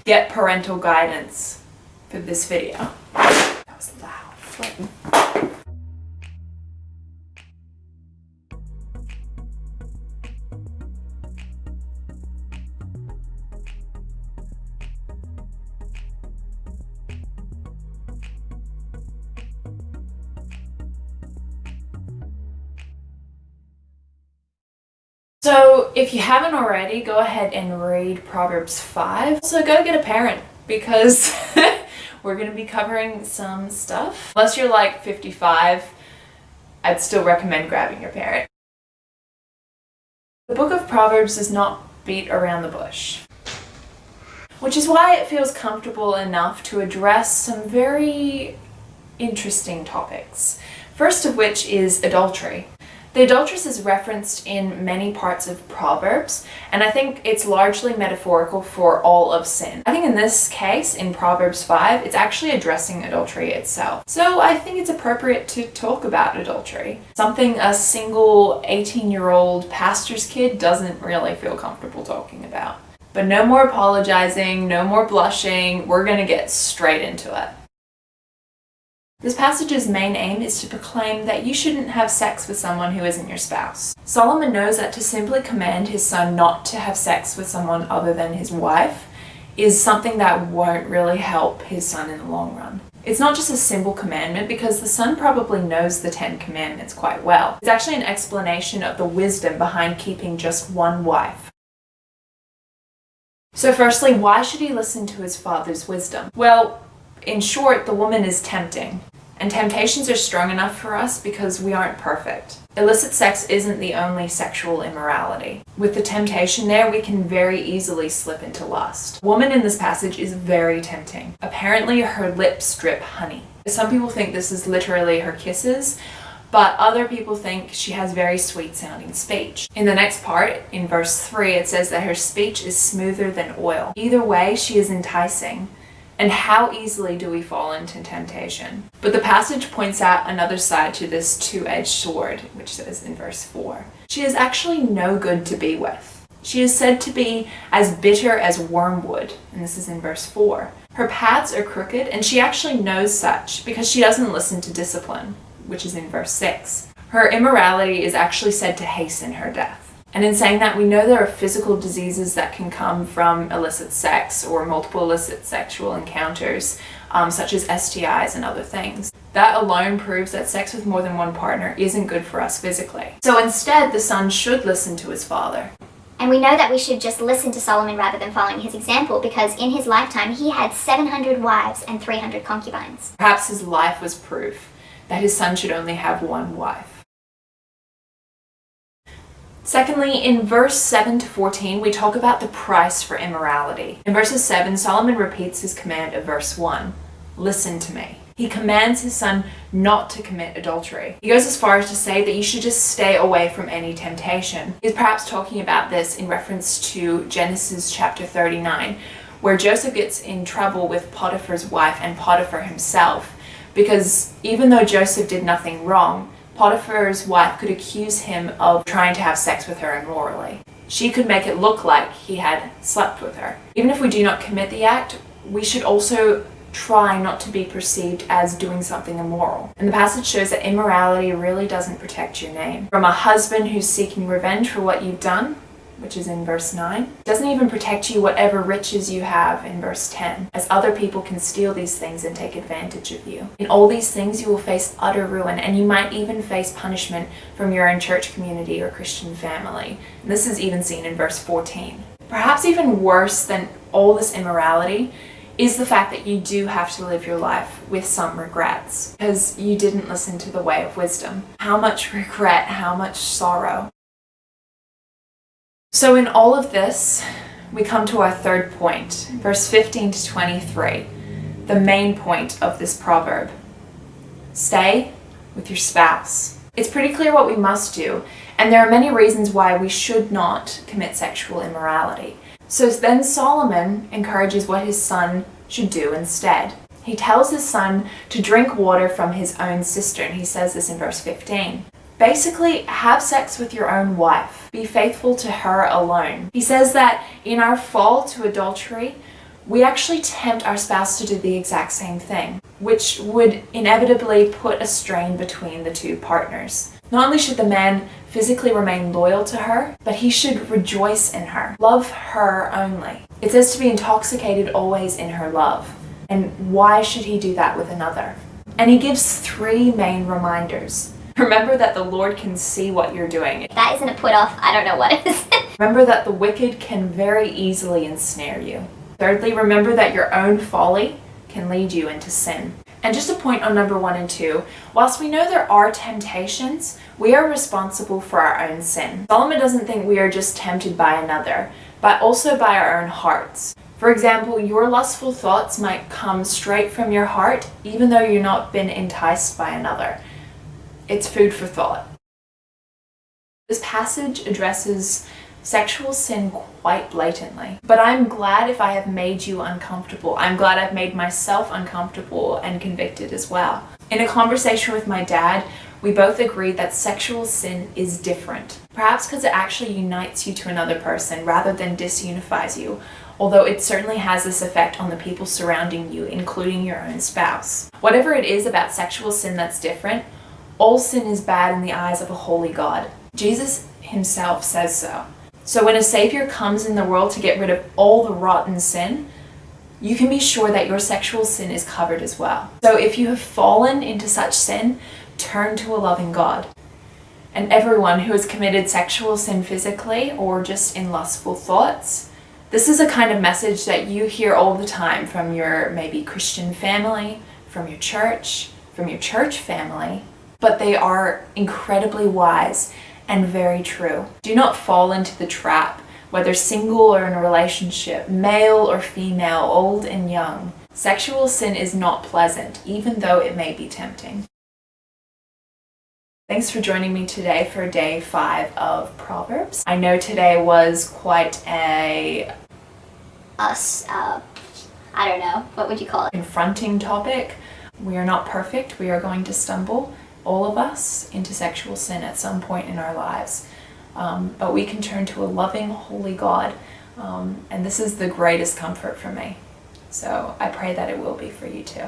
get parental guidance for this video. That was loud. Flirting. So if you haven't already, go ahead and read Proverbs 5. So go get a parent, because we're going to be covering some stuff. Unless you're like 55, I'd still recommend grabbing your parent. The book of Proverbs does not beat around the bush, which is why it feels comfortable enough to address some very interesting topics. First of which is adultery. The adulteress is referenced in many parts of Proverbs, and I think it's largely metaphorical for all of sin. I think in this case, in Proverbs 5, it's actually addressing adultery itself. So I think it's appropriate to talk about adultery. Something a single 18-year-old pastor's kid doesn't really feel comfortable talking about. But no more apologizing, no more blushing, we're gonna get straight into it. This passage's main aim is to proclaim that you shouldn't have sex with someone who isn't your spouse. Solomon knows that to simply command his son not to have sex with someone other than his wife is something that won't really help his son in the long run. It's not just a simple commandment, because the son probably knows the 10 Commandments quite well. It's actually an explanation of the wisdom behind keeping just one wife. So firstly, why should he listen to his father's wisdom? Well, in short, the woman is tempting, and temptations are strong enough for us because we aren't perfect. Illicit sex isn't the only sexual immorality. With the temptation there, we can very easily slip into lust. The woman in this passage is very tempting. Apparently, her lips drip honey. Some people think this is literally her kisses, but other people think she has very sweet-sounding speech. In the next part, in verse 3, it says that her speech is smoother than oil. Either way, she is enticing. And how easily do we fall into temptation? But the passage points out another side to this two-edged sword, which says in verse 4. She is actually no good to be with. She is said to be as bitter as wormwood, and this is in verse 4. Her paths are crooked, and she actually knows such, because she doesn't listen to discipline, which is in verse 6. Her immorality is actually said to hasten her death. And in saying that, we know there are physical diseases that can come from illicit sex or multiple illicit sexual encounters, such as STIs and other things. That alone proves that sex with more than one partner isn't good for us physically. So instead, the son should listen to his father. And we know that we should just listen to Solomon rather than following his example, because in his lifetime he had 700 wives and 300 concubines. Perhaps his life was proof that his son should only have one wife. Secondly, in verse 7 to 14, we talk about the price for immorality. In verses 7, Solomon repeats his command of verse 1, listen to me. He commands his son not to commit adultery. He goes as far as to say that you should just stay away from any temptation. He's perhaps talking about this in reference to Genesis chapter 39, where Joseph gets in trouble with Potiphar's wife and Potiphar himself, because even though Joseph did nothing wrong, Potiphar's wife could accuse him of trying to have sex with her immorally. She could make it look like he had slept with her. Even if we do not commit the act, we should also try not to be perceived as doing something immoral. And the passage shows that immorality really doesn't protect your name. From a husband who's seeking revenge for what you've done, which is in verse 9, it doesn't even protect you whatever riches you have in verse 10, as other people can steal these things and take advantage of you. In all these things you will face utter ruin, and you might even face punishment from your own church community or Christian family. And this is even seen in verse 14. Perhaps even worse than all this immorality is the fact that you do have to live your life with some regrets, because you didn't listen to the way of wisdom. How much regret, how much sorrow. So in all of this, we come to our third point, verse 15 to 23, the main point of this proverb. Stay with your spouse. It's pretty clear what we must do, and there are many reasons why we should not commit sexual immorality. So then Solomon encourages what his son should do instead. He tells his son to drink water from his own cistern. He says this in verse 15. Basically, have sex with your own wife. Be faithful to her alone. He says that in our fall to adultery, we actually tempt our spouse to do the exact same thing, which would inevitably put a strain between the two partners. Not only should the man physically remain loyal to her, but he should rejoice in her, love her only. It says to be intoxicated always in her love. And why should he do that with another? And he gives 3 main reminders. Remember that the Lord can see what you're doing. If that isn't a put off, I don't know what is. Remember that the wicked can very easily ensnare you. Thirdly, remember that your own folly can lead you into sin. And just a point on number 1 and 2, whilst we know there are temptations, we are responsible for our own sin. Solomon doesn't think we are just tempted by another, but also by our own hearts. For example, your lustful thoughts might come straight from your heart, even though you've not been enticed by another. It's food for thought. This passage addresses sexual sin quite blatantly. But I'm glad if I have made you uncomfortable. I'm glad I've made myself uncomfortable and convicted as well. In a conversation with my dad, we both agreed that sexual sin is different. Perhaps because it actually unites you to another person rather than disunifies you, although it certainly has this effect on the people surrounding you, including your own spouse. Whatever it is about sexual sin that's different, all sin is bad in the eyes of a holy God. Jesus himself says so. So when a Savior comes in the world to get rid of all the rotten sin, you can be sure that your sexual sin is covered as well. So if you have fallen into such sin, turn to a loving God. And everyone who has committed sexual sin physically or just in lustful thoughts, this is a kind of message that you hear all the time from your maybe Christian family, from your church family, but they are incredibly wise and very true. Do not fall into the trap, whether single or in a relationship, male or female, old and young. Sexual sin is not pleasant, even though it may be tempting. Thanks for joining me today for day 5 of Proverbs. I know today was quite I don't know, what would you call it? Confronting topic. We are not perfect. We are going to stumble, all of us, into sexual sin at some point in our lives. But we can turn to a loving, holy God. And this is the greatest comfort for me. So I pray that it will be for you too.